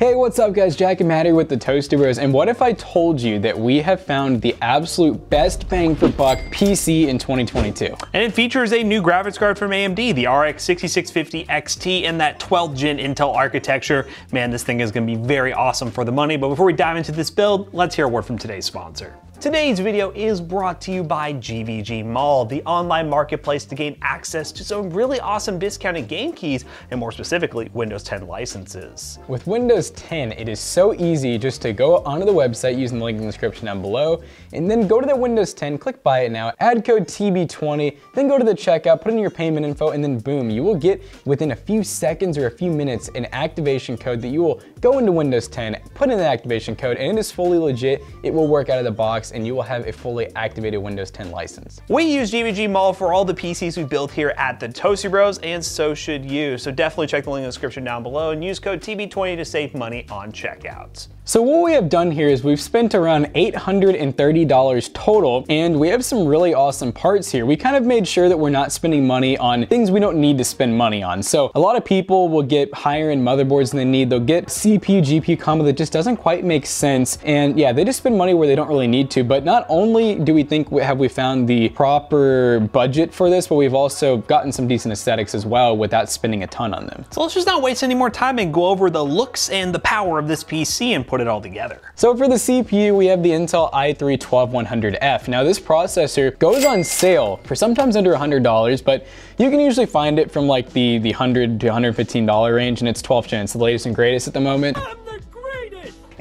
Hey, what's up guys? Jack and Matt here with the Toasty Bros, and what if I told you that we have found the absolute best bang for buck PC in 2022? And it features a new graphics card from AMD, the RX 6650 XT, and that 12th gen Intel architecture. Man, this thing is gonna be very awesome for the money, but before we dive into this build, let's hear a word from today's sponsor. Today's video is brought to you by GVG Mall, the online marketplace to gain access to some really awesome discounted game keys, and more specifically, Windows 10 licenses. With Windows 10, it is so easy just to go onto the website using the link in the description down below, and then go to the Windows 10, click buy it now, add code TB20, then go to the checkout, put in your payment info, and then boom, you will get within a few seconds or a few minutes an activation code that you will go into Windows 10, put in the activation code, and it is fully legit. It will work out of the box, and you will have a fully activated Windows 10 license. We use GVG Mall for all the PCs we build here at the Toasty Bros, and so should you. So definitely check the link in the description down below and use code TB20 to save money on checkouts. So what we have done here is we've spent around $830 total, and we have some really awesome parts here. We kind of made sure that we're not spending money on things we don't need to spend money on. So a lot of people will get higher end motherboards than they need. They'll get CPU, GPU combo that just doesn't quite make sense. And yeah, they just spend money where they don't really need to. But not only do we think have we found the proper budget for this, but we've also gotten some decent aesthetics as well without spending a ton on them. So let's just not waste any more time and go over the looks and the power of this PC and put it all together. So for the CPU, we have the Intel i3-12100F. Now this processor goes on sale for sometimes under $100, but you can usually find it from like the $100 to $115 range, and it's 12th gen. It's the latest and greatest at the moment.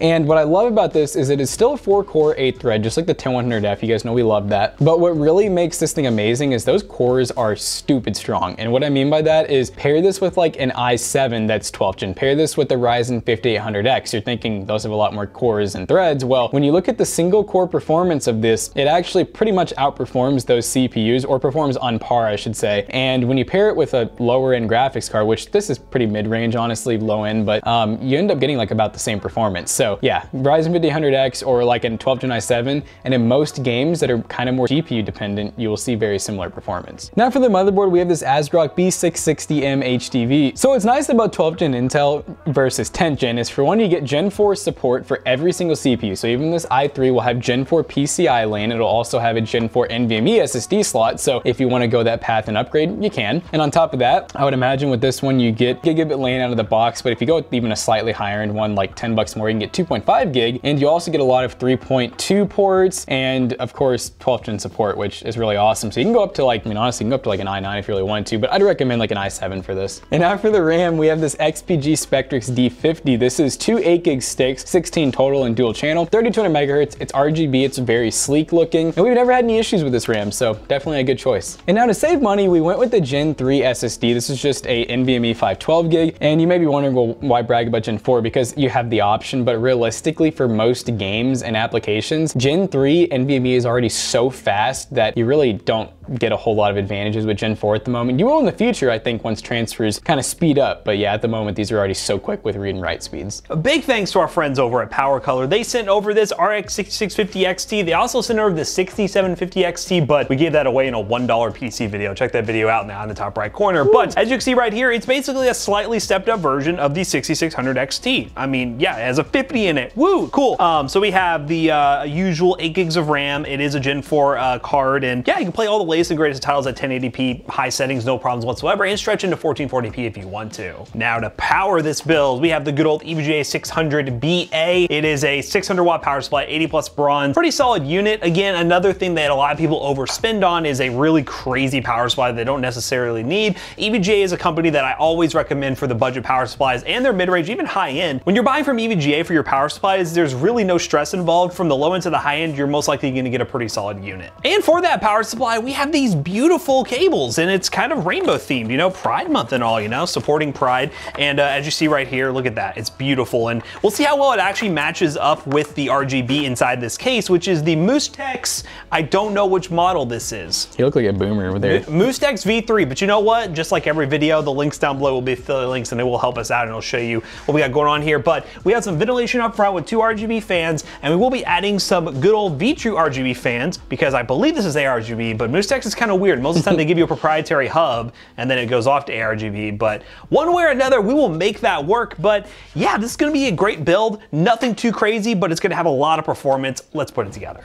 And what I love about this is it is still a 4-core 8-thread, just like the 10100F. You guys know we love that. But what really makes this thing amazing is those cores are stupid strong. And what I mean by that is pair this with like an i7 that's 12th gen. Pair this with the Ryzen 5800X. You're thinking those have a lot more cores and threads. Well, when you look at the single core performance of this, it actually pretty much outperforms those CPUs, or performs on par, I should say. And when you pair it with a lower end graphics card, which this is pretty mid-range, honestly, low end, but you end up getting like about the same performance. So yeah, Ryzen 5800X or like a 12th gen i7, and in most games that are kind of more GPU dependent, you will see very similar performance. Now for the motherboard, we have this ASRock B660M HDV. So what's nice about 12th gen Intel versus 10th gen is, for one, you get Gen 4 support for every single CPU. So even this i3 will have Gen 4 PCI lane. It'll also have a Gen 4 NVMe SSD slot. So if you want to go that path and upgrade, you can. And on top of that, I would imagine with this one, you get gigabit lane out of the box, but if you go with even a slightly higher end one, like 10 bucks more, you can get 2.5 gig, and you also get a lot of 3.2 ports, and of course 12th gen support, which is really awesome. So you can go up to like, I mean, honestly, you can go up to like an i9 if you really want to, but I'd recommend like an i7 for this. And now for the RAM, we have this XPG Spectrix D50. This is two 8 gig sticks, 16 total and dual channel, 3200 megahertz. It's RGB, it's very sleek looking, and we've never had any issues with this RAM, so definitely a good choice. And now to save money, we went with the Gen 3 SSD. This is just a NVMe 512 gig, and you may be wondering, well, why brag about Gen 4? Because you have the option, but realistically for most games and applications, Gen 3 NVMe is already so fast that you really don't get a whole lot of advantages with Gen 4 at the moment. You will in the future, I think, once transfers kind of speed up, but yeah, at the moment, these are already so quick with read and write speeds. A big thanks to our friends over at Power Color. They sent over this RX 6650 XT. They also sent over the 6750 XT, but we gave that away in a $1 PC video. Check that video out now in the top right corner. Woo. But as you can see right here, it's basically a slightly stepped up version of the 6600 XT. I mean, yeah, it has a 50 in it. Woo, cool. So we have the usual 8 gigs of RAM. It is a Gen 4 card, and yeah, you can play all the latest and greatest titles at 1080p, high settings, no problems whatsoever, and stretch into 1440p if you want to. Now to power this build, we have the good old EVGA 600BA. It is a 600 watt power supply, 80 plus bronze, pretty solid unit. Again, another thing that a lot of people overspend on is a really crazy power supply they don't necessarily need. EVGA is a company that I always recommend for the budget power supplies and their mid-range, even high end. When you're buying from EVGA for your power supplies, there's really no stress involved. From the low end to the high end, you're most likely going to get a pretty solid unit. And for that power supply, we have these beautiful cables, and it's kind of rainbow themed, you know, Pride Month and all, you know, supporting Pride. And as you see right here, look at that, it's beautiful. And we'll see how well it actually matches up with the RGB inside this case, which is the Moostex. I don't know which model this is. You look like a boomer over there. Moostex V3, but you know what? Just like every video, the links down below will be affiliate links, and it will help us out, and it'll show you what we got going on here. But we have some ventilation up front with 2 RGB fans, and we will be adding some good old V-True RGB fans, because I believe this is ARGB, but Moostex text is kind of weird. Most of the time they give you a proprietary hub and then it goes off to ARGB, but one way or another, we will make that work. But yeah, this is gonna be a great build. Nothing too crazy, but it's gonna have a lot of performance. Let's put it together.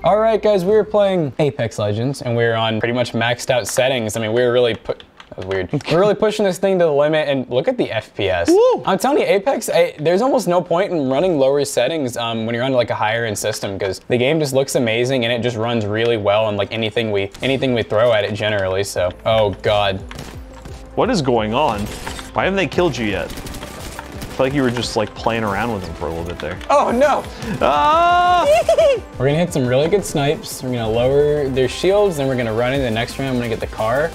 All right, guys, we were playing Apex Legends and we were on pretty much maxed out settings. I mean, we were really that was weird. We're really pushing this thing to the limit, and look at the FPS. Woo! I'm telling you, Apex, there's almost no point in running lower settings when you're on like a higher end system, because the game just looks amazing and it just runs really well on like anything we throw at it generally. So, oh God. What is going on? Why haven't they killed you yet? I feel like you were just like playing around with them for a little bit there. Oh no! Ah! We're gonna hit some really good snipes. We're gonna lower their shields, then we're gonna run into the next round. I'm gonna get the car.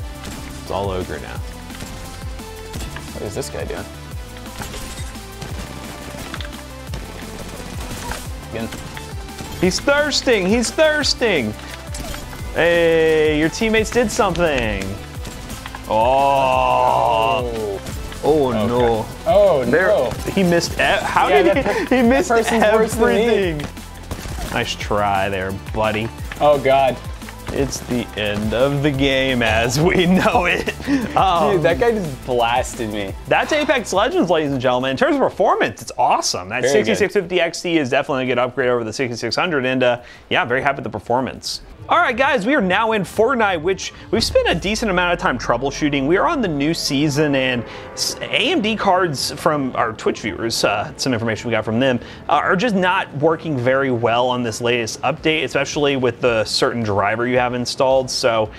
It's all ogre now. What is this guy doing? Again. He's thirsting, he's thirsting. Hey, your teammates did something. Oh. Oh okay. no. Oh no. He missed, how did he missed everything. Nice try there, buddy. Oh God. It's the end of the game as we know it. Dude, that guy just blasted me. That's Apex Legends, ladies and gentlemen. In terms of performance, it's awesome. That 6650 XT is definitely a good upgrade over the 6600, and yeah, very happy with the performance. All right, guys, we are now in Fortnite, which we've spent a decent amount of time troubleshooting. We are on the new season, and AMD cards from our Twitch viewers, some information we got from them, are just not working very well on this latest update, especially with the certain driver you have installed. So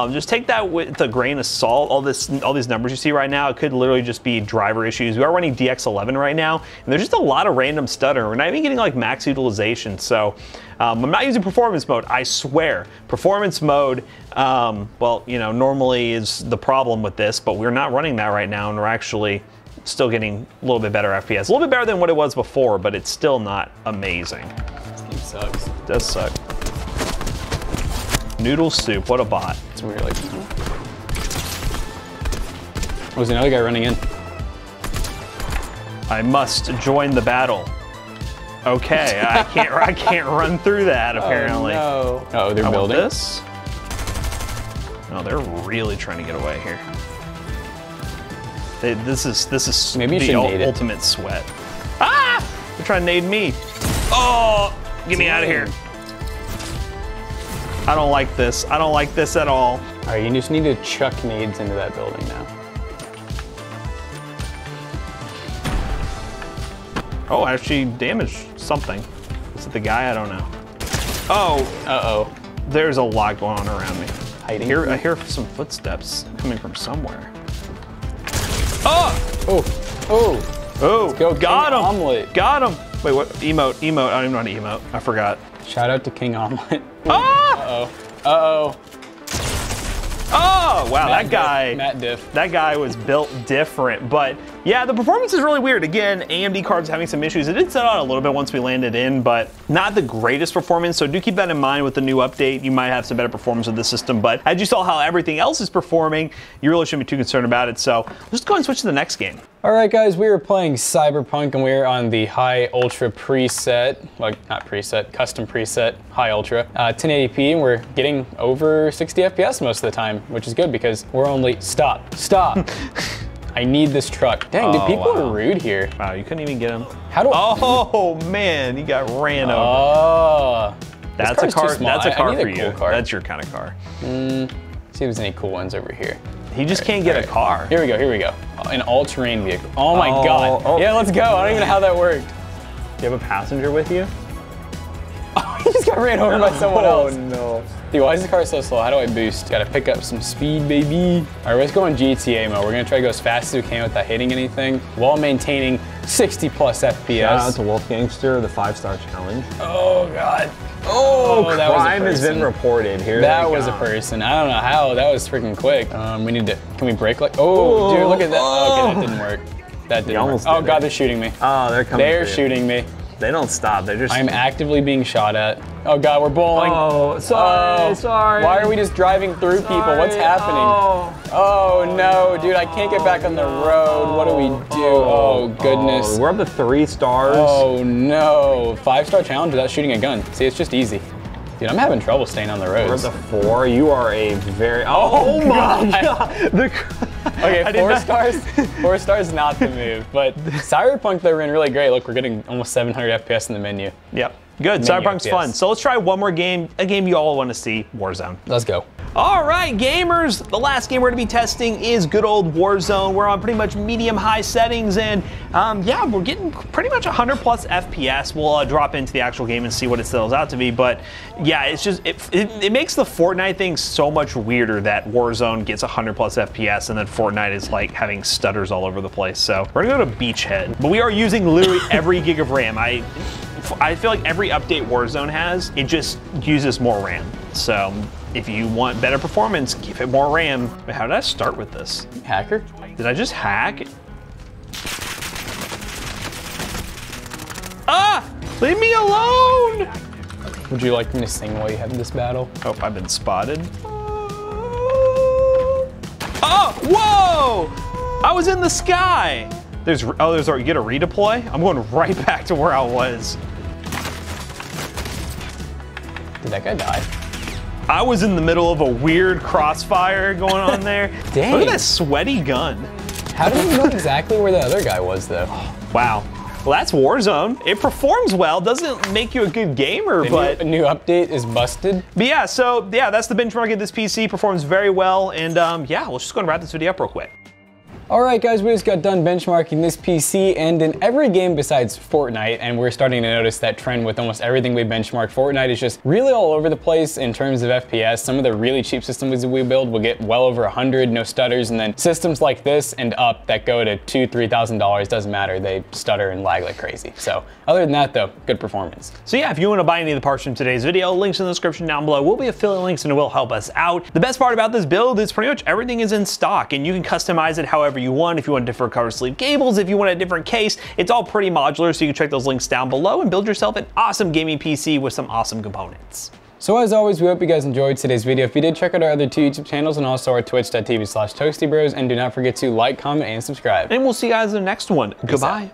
just take that with a grain of salt. All these numbers you see right now, it could literally just be driver issues. We are running DX11 right now, and there's just a lot of random stutter. We're not even getting like max utilization. So I'm not using performance mode, I swear. Performance mode, well, you know, normally is the problem with this, but we're not running that right now, and we're actually still getting a little bit better FPS. A little bit better than what it was before, but it's still not amazing. This game sucks. It does suck. Noodle soup, what a bot. It's weird, like, oh, there's another guy running in. I must join the battle. Okay, I can't run through that apparently. Oh, no. Oh, they're building this. No, they're really trying to get away here. This is maybe the ultimate sweat. Ah! They're trying to nade me. Oh, get me out of here. I don't like this. I don't like this at all. All right, you just need to chuck nades into that building now. Oh, I actually damaged something. Is it the guy? I don't know. Oh. Uh-oh. There's a lot going on around me. Hiding. I hear some footsteps coming from somewhere. Oh! Oh! Oh! Oh! Let's go, got him! Omelet. Got him! Wait, what? Emote. I don't even know how to emote. I forgot. Shout out to King Omelet. Ah! Uh-oh. Uh-oh. Oh, wow, that guy. Matt Diff. That guy was built different, but yeah, the performance is really weird. Again, AMD cards having some issues. It did set out a little bit once we landed in, but not the greatest performance, so do keep that in mind with the new update. You might have some better performance with the system, but as you saw how everything else is performing, you really shouldn't be too concerned about it, so let's go ahead and switch to the next game. All right, guys, we were playing Cyberpunk, and we were on the high ultra preset, well, not preset, custom preset, high ultra, 1080p, and we're getting over 60 FPS most of the time, which is good because we're only, stop. I need this truck. Dang, dude, people are rude here. Wow, you couldn't even get him. How do I? Oh man, he got ran over. Oh, that's a car. That's a car for you. Cool car. That's your kind of car. See if there's any cool ones over here. He just can't get a car. Here we go. An all-terrain vehicle. Oh my God. Oh. Yeah, let's go. I don't even know how that worked. Do you have a passenger with you? Oh, he just got ran over by someone else. Oh no. Dude, why is the car so slow? How do I boost? Gotta pick up some speed, baby. All right, let's go on GTA mode. We're gonna try to go as fast as we can without hitting anything while maintaining 60 plus FPS. Shout out to Wolfgangster, the 5-star challenge. Oh God. Oh, crime has been reported. Here that was a person. I don't know how. That was freaking quick. We need to, can we brake like, oh, dude, look at that. Oh, okay, that didn't work. That didn't work. Oh God, they're shooting me. Oh, they're coming. They're shooting me. They don't stop. They're just. I'm actively being shot at. Oh God, we're bowling. Oh, sorry. Why are we just driving through people? What's happening? Oh no, dude, I can't get back on the road. What do we do? Oh goodness. We're up to 3 stars. Oh no, 5-star challenge without shooting a gun. See, it's just easy. Dude, I'm having trouble staying on the roads. We're up to 4. You are a very. Oh my God. Okay, 4 stars. 4 stars not the move, but Cyberpunk though ran really great. Look, we're getting almost 700 FPS in the menu. Yep, good. Cyberpunk's fun. So let's try one more game, a game you all want to see, Warzone. Let's go. All right, gamers, the last game we're gonna be testing is good old Warzone. We're on pretty much medium-high settings, and yeah, we're getting pretty much 100 plus FPS. We'll drop into the actual game and see what it sells out to be, but yeah, it's just, it makes the Fortnite thing so much weirder that Warzone gets 100 plus FPS, and then Fortnite is like having stutters all over the place. So we're gonna go to Beachhead, but we are using literally every gig of RAM. I feel like every update Warzone has, it just uses more RAM. So if you want better performance, give it more RAM. Wait, how did I start with this? Hacker? Did I just hack? Ah! Leave me alone! Would you like me to sing while you have this battle? Oh, I've been spotted. Oh, whoa! I was in the sky! You get a redeploy? I'm going right back to where I was. Did that guy die? I was in the middle of a weird crossfire going on there. Dang. Look at that sweaty gun. How did you know exactly where the other guy was though? Wow. Well, that's Warzone. It performs well. Doesn't make you a good gamer, but a new update is busted. But yeah, so yeah, that's the benchmark of this PC. Performs very well, and yeah, we'll just go and wrap this video up real quick. All right, guys, we just got done benchmarking this PC, and in every game besides Fortnite, and we're starting to notice that trend with almost everything we benchmark, Fortnite is just really all over the place in terms of FPS. Some of the really cheap systems we build will get well over 100, no stutters, and then systems like this and up that go to $2,000, $3,000, doesn't matter, they stutter and lag like crazy. So other than that though, good performance. So yeah, if you want to buy any of the parts from today's video, links in the description down below will be affiliate links and it will help us out. The best part about this build is pretty much everything is in stock and you can customize it however you want. If you want different cover sleeve cables, if you want a different case, it's all pretty modular, so you can check those links down below and build yourself an awesome gaming PC with some awesome components. So as always, we hope you guys enjoyed today's video. If you did, check out our other 2 YouTube channels and also our twitch.tv/toastybros, and do not forget to like, comment, and subscribe. And we'll see you guys in the next one. Goodbye.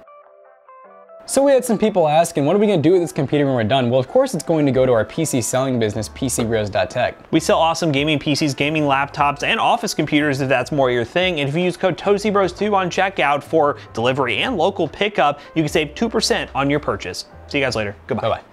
So we had some people asking, what are we gonna do with this computer when we're done? Well, of course it's going to go to our PC selling business, PCBros.tech. We sell awesome gaming PCs, gaming laptops, and office computers if that's more your thing. And if you use code TOASTYBROS2 on checkout for delivery and local pickup, you can save 2% on your purchase. See you guys later. Goodbye. Bye-bye.